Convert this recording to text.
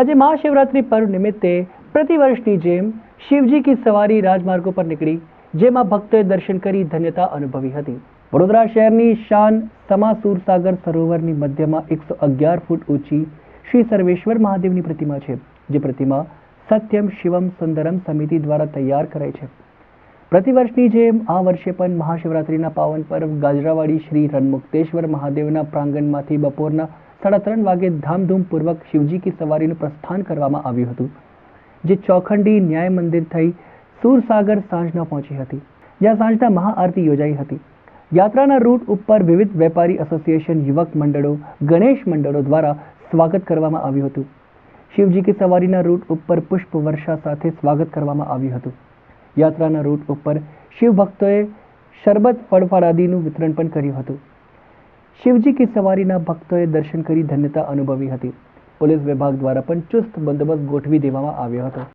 આજે महाशिवरात्रि पर्व निमित्ते प्रतिवर्षની જેમ શિવજી કી સવારી રાજમાર્ગો પર નીકળી, જેમાં ભક્તોએ દર્શન કરી ધન્યતા અનુભવી હતી। વડોદરા શહેરની શાન સમા સુરસાગર સરોવરની મધ્યમાં 111 ફૂટ ઊંચી શ્રી સર્વેશ્વર મહાદેવની પ્રતિમા છે, જે પ્રતિમા સત્યમ શિવમ સુંદરમ સમિતિ દ્વારા તૈયાર કરાઈ છે। प्रतिवर्षની જેમ આ વર્ષે પણ મહાશિવરાત્રિના પાવન પર્વ ગાજરાવાડી શ્રી રણમુક્તેશ્વર મહાદેવના પ્રાંગણમાંથી બપોરના 3:30 વાગે ધામધૂમપૂર્વક શિવજી કી સવારીનું પ્રસ્થાન કરવામાં આવ્યું હતું, જે ચોખંડી ન્યાય મંદિર થઈ સુરસાગર સાંજના પહોંચી હતી, જ્યાં સાંજના મહાઆરતી યોજાઈ હતી। યાત્રાના રૂટ ઉપર વિવિધ વેપારી એસોસિએશન, યુવક મંડળો, ગણેશ મંડળો દ્વારા સ્વાગત કરવામાં આવ્યું હતું। શિવજી કી સવારીના રૂટ ઉપર પુષ્પ વર્ષા સાથે સ્વાગત કરવામાં આવ્યું હતું। યાત્રાના રૂટ ઉપર શિવ ભક્તોએ શરબત ફળફળાદીનું વિતરણ પણ કર્યું હતું। શિવજી કી સવારીના ભક્તોએ દર્શન કરી ધન્યતા અનુભવી હતી। પોલીસ વિભાગ દ્વારા પણ ચુસ્ત બંદોબસ્ત ગોઠવી દેવામાં આવ્યો હતો।